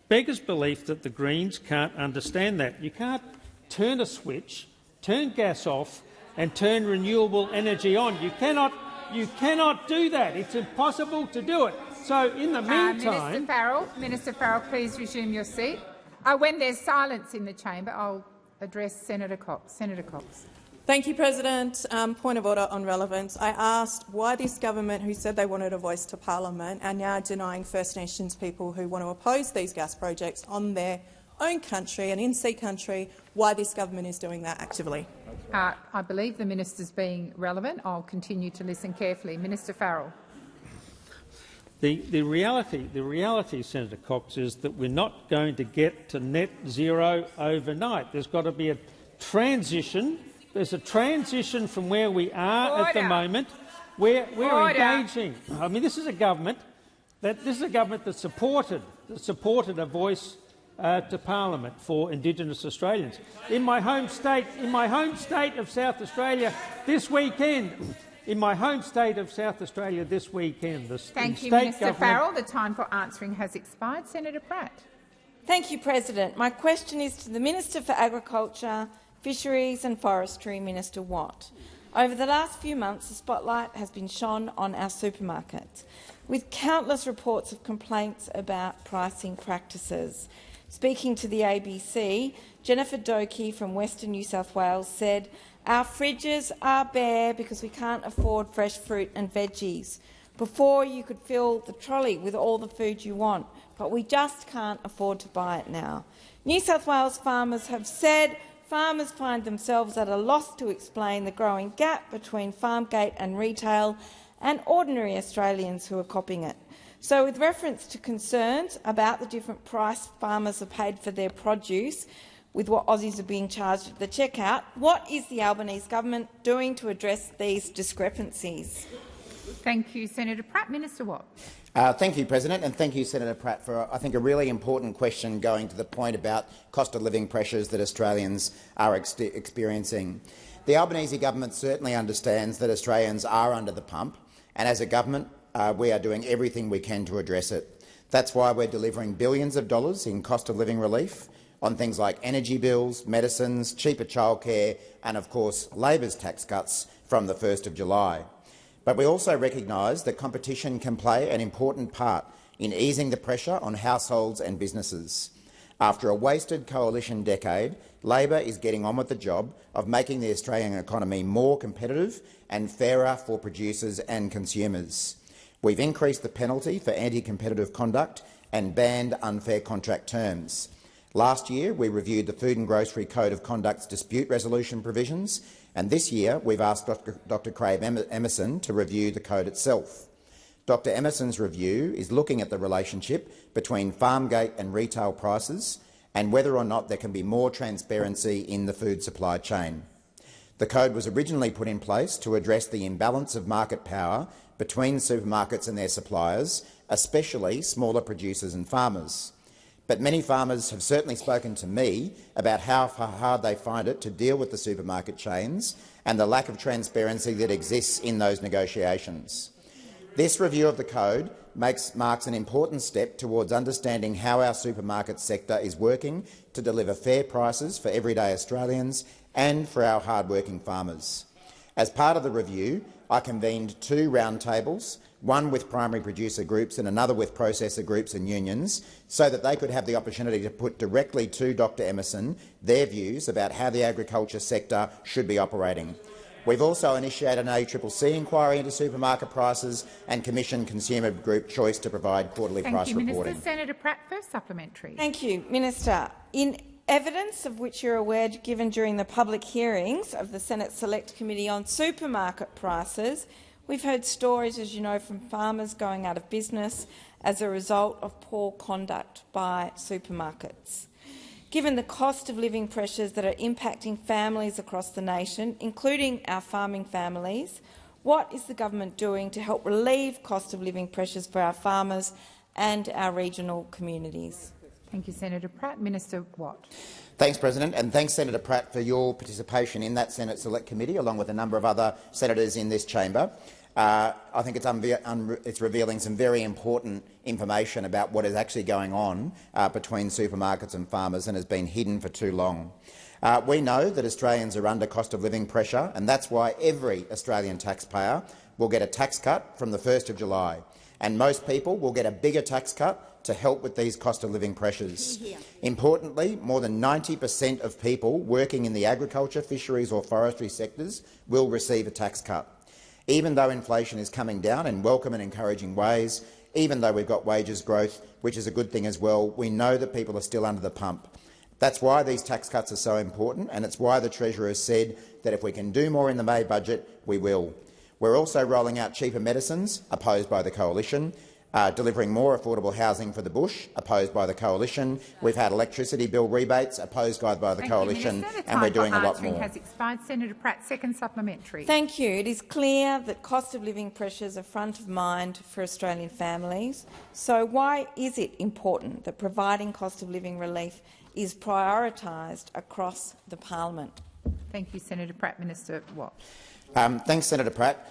beggars belief that the Greens can't understand that. You can't turn a switch, turn gas off, and turn renewable energy on. You cannot do that. It's impossible to do it. So, in the meantime, Minister Farrell, please resume your seat. When there's silence in the chamber, I'll address Senator Cox. Senator Cox. Thank you, President. Point of order on relevance. I asked why this government, who said they wanted a voice to parliament, are now denying First Nations people who want to oppose these gas projects on their own country and in sea country, why this government is doing that actively. I believe the minister's being relevant. I'll continue to listen carefully. Minister Farrell. The reality, Senator Cox, is that we're not going to get to net zero overnight. There's got to be a transition. There's a transition from where we are at the moment. We're engaging. I mean, this is a government that supported a voice to Parliament for Indigenous Australians. In my home state of South Australia this weekend. Thank you, Minister Farrell. The time for answering has expired. Senator Pratt. Thank you, President. My question is to the Minister for Agriculture, Fisheries and Forestry, Minister Watt. Over the last few months, the spotlight has been shone on our supermarkets, with countless reports of complaints about pricing practices. Speaking to the ABC, Jennifer Doakey from Western New South Wales said, "Our fridges are bare because we can't afford fresh fruit and veggies. Before, you could fill the trolley with all the food you want, but we just can't afford to buy it now." New South Wales farmers have said farmers find themselves at a loss to explain the growing gap between farmgate and retail and ordinary Australians who are copying it. So, with reference to concerns about the different price farmers have paid for their produce, with what Aussies are being charged at the checkout, what is the Albanese government doing to address these discrepancies? Thank you, Senator Pratt. Minister Watt. Thank you, President, and thank you, Senator Pratt, for, I think, a really important question going to the point about cost of living pressures that Australians are experiencing. The Albanese government certainly understands that Australians are under the pump, and as a government we are doing everything we can to address it. That's why we're delivering billions of dollars in cost of living relief on things like energy bills, medicines, cheaper childcare and, of course, Labor's tax cuts from the 1st of July. But we also recognise that competition can play an important part in easing the pressure on households and businesses. After a wasted coalition decade, Labor is getting on with the job of making the Australian economy more competitive and fairer for producers and consumers. We've increased the penalty for anti-competitive conduct and banned unfair contract terms. Last year, we reviewed the Food and Grocery Code of Conduct's dispute resolution provisions, and this year we've asked Dr Craig Emerson to review the code itself. Dr Emerson's review is looking at the relationship between farmgate and retail prices and whether or not there can be more transparency in the food supply chain. The code was originally put in place to address the imbalance of market power between supermarkets and their suppliers, especially smaller producers and farmers. But many farmers have certainly spoken to me about how hard they find it to deal with the supermarket chains and the lack of transparency that exists in those negotiations. This review of the code marks an important step towards understanding how our supermarket sector is working to deliver fair prices for everyday Australians and for our hard-working farmers. As part of the review, I convened 2 roundtables, one with primary producer groups and another with processor groups and unions, so that they could have the opportunity to put directly to Dr Emerson their views about how the agriculture sector should be operating. We've also initiated an ACCC inquiry into supermarket prices and commissioned Consumer Group Choice to provide quarterly price reporting. Minister. Senator Pratt, first supplementary. Thank you, Minister. In Evidence of which you're aware given during the public hearings of the Senate Select Committee on supermarket prices. We've heard stories, as you know, from farmers going out of business as a result of poor conduct by supermarkets. Given the cost of living pressures that are impacting families across the nation, including our farming families, what is the government doing to help relieve cost of living pressures for our farmers and our regional communities? Thank you, Senator Pratt. Minister Watt. Thanks, President, and thanks, Senator Pratt, for your participation in that Senate Select Committee, along with a number of other senators in this chamber. I think it's revealing some very important information about what is actually going on between supermarkets and farmers and has been hidden for too long. We know that Australians are under cost of living pressure, and that's why every Australian taxpayer will get a tax cut from the 1st of July. And most people will get a bigger tax cut to help with these cost of living pressures. Importantly, more than 90% of people working in the agriculture, fisheries or forestry sectors will receive a tax cut. Even though inflation is coming down in welcome and encouraging ways, even though we've got wages growth, which is a good thing as well, we know that people are still under the pump. That's why these tax cuts are so important, and it's why the Treasurer has said that if we can do more in the May budget, we will. We're also rolling out cheaper medicines, opposed by the Coalition, delivering more affordable housing for the bush, opposed by the Coalition. We've had electricity bill rebates, opposed by the Coalition, and we're doing a lot more. Has expired. Senator Pratt, second supplementary. Thank you. It is clear that cost of living pressures are front of mind for Australian families. So why is it important that providing cost of living relief is prioritised across the parliament? Thank you, Senator Pratt. Minister Watt. Thanks, Senator Pratt.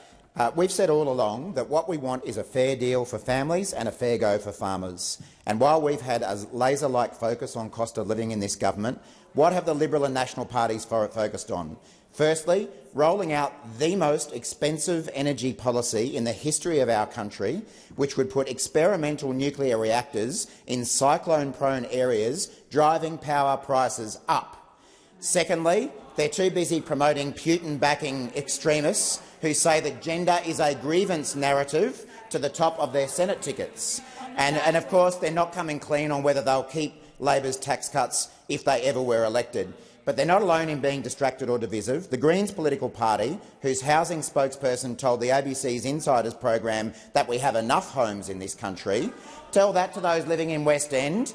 We've said all along that what we want is a fair deal for families and a fair go for farmers. And while we've had a laser-like focus on cost of living in this government, what have the Liberal and National parties focused on? Firstly, rolling out the most expensive energy policy in the history of our country, which would put experimental nuclear reactors in cyclone-prone areas, driving power prices up. Secondly, they're too busy promoting Putin-backing extremists who say that gender is a grievance narrative to the top of their Senate tickets. And of course, they're not coming clean on whether they'll keep Labor's tax cuts if they ever were elected. But they're not alone in being distracted or divisive. The Greens political party, whose housing spokesperson told the ABC's Insiders program that we have enough homes in this country, tell that to those living in West End.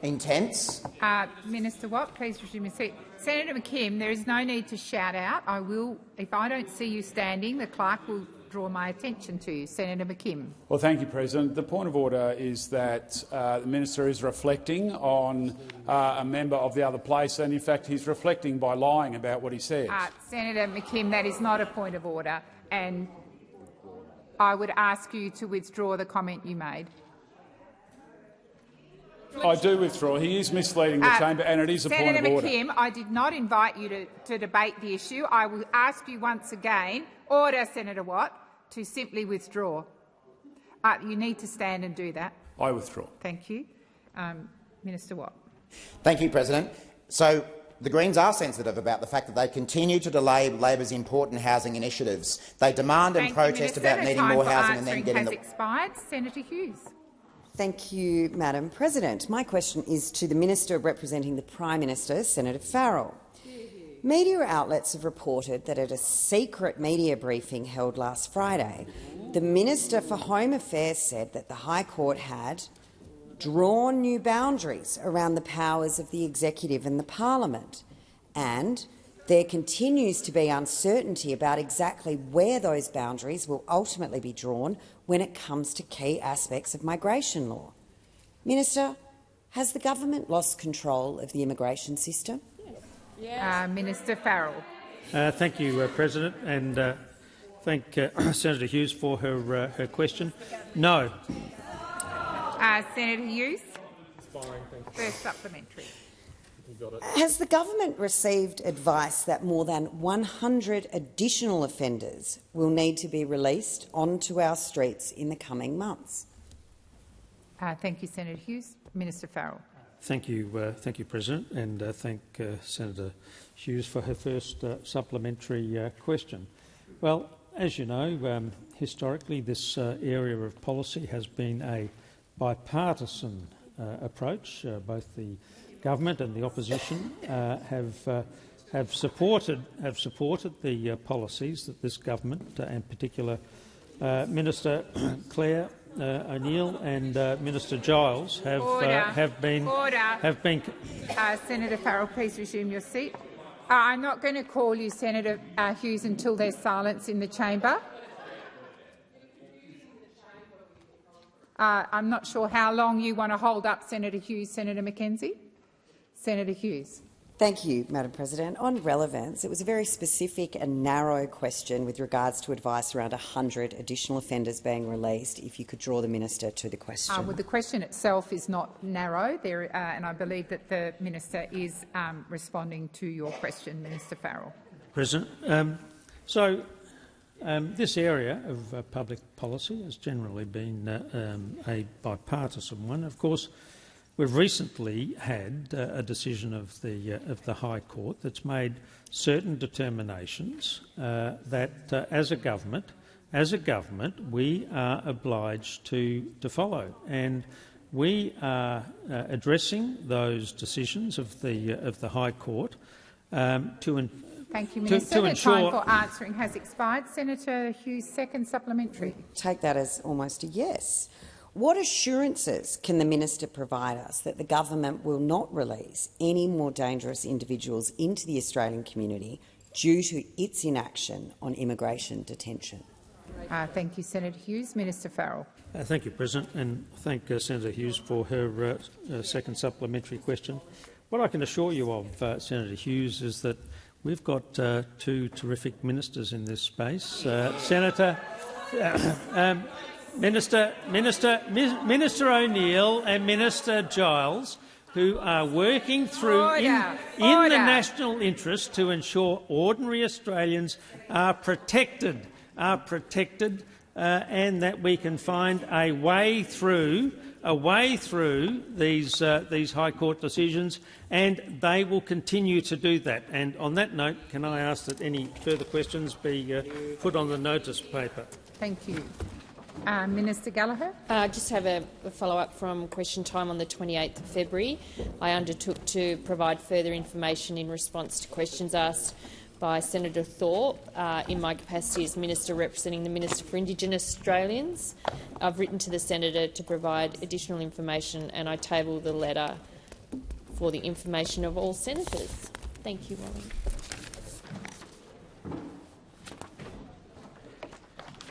Intense. Minister Watt, please resume your seat. Senator McKim, there is no need to shout out. If I don't see you standing, the clerk will draw my attention to you. Senator McKim. Well, thank you, President. The point of order is that the minister is reflecting on a member of the other place, and in fact he's reflecting by lying about what he said. Senator McKim, that is not a point of order, and I would ask you to withdraw the comment you made. I do withdraw. He is misleading the chamber, and it is a point of order. Senator McKim, I did not invite you to debate the issue. I will ask you once again, order, Senator Watt, to simply withdraw. You need to stand and do that. I withdraw. Thank you. Minister Watt. Thank you, President. So the Greens are sensitive about the fact that they continue to delay Labor's important housing initiatives. They demand and protest about needing more housing and then getting the— expired. Senator Hughes. Thank you, Madam President. My question is to the Minister representing the Prime Minister, Senator Farrell. Media outlets have reported that at a secret media briefing held last Friday, the Minister for Home Affairs said that the High Court had drawn new boundaries around the powers of the Executive and the Parliament, and there continues to be uncertainty about exactly where those boundaries will ultimately be drawn when it comes to key aspects of migration law. Minister, has the government lost control of the immigration system? Yes. Minister Farrell. Thank you, President, and thank Senator Hughes for her question. No. Senator Hughes. First supplementary. Has the government received advice that more than 100 additional offenders will need to be released onto our streets in the coming months? Thank you, Senator Hughes. Minister Farrell. Thank you, President, and thank Senator Hughes for her first supplementary question. Well, as you know, historically this area of policy has been a bipartisan approach. Both the government and the opposition have supported the policies that this government, in particular Minister Claire O'Neill and Minister Giles, have been. Senator Farrell, please resume your seat. I'm not going to call you, Senator Hughes, until there's silence in the chamber. I'm not sure how long you want to hold up Senator Hughes. Senator McKenzie. Senator Hughes. Thank you, Madam President. On relevance, it was a very specific and narrow question with regards to advice around 100 additional offenders being released. If you could draw the minister to the question. Well, the question itself is not narrow, and I believe that the minister is responding to your question, Minister Farrell. President, this area of public policy has generally been a bipartisan one. Of course, we've recently had a decision of the High Court that's made certain determinations that, as a government, we are obliged to follow, and we are addressing those decisions of the High Court to. Thank you, Minister. The time for answering has expired. Senator Hughes, second supplementary. Take that as almost a yes. What assurances can the minister provide us that the government will not release any more dangerous individuals into the Australian community due to its inaction on immigration detention? Thank you, Senator Hughes. Minister Farrell. Thank you, President, and thank Senator Hughes for her second supplementary question. What I can assure you of, Senator Hughes, is that we've got two terrific ministers in this space. Minister O'Neill and Minister Giles, who are working through in the national interest to ensure ordinary Australians are protected, and that we can find a way through these High Court decisions, and they will continue to do that. And on that note, can I ask that any further questions be put on the notice paper? Thank you. Minister Gallagher. I just have a follow-up from question time on the 28th of February. I undertook to provide further information in response to questions asked by Senator Thorpe in my capacity as Minister representing the Minister for Indigenous Australians. I've written to the Senator to provide additional information, and I table the letter for the information of all senators. Thank you, Wally.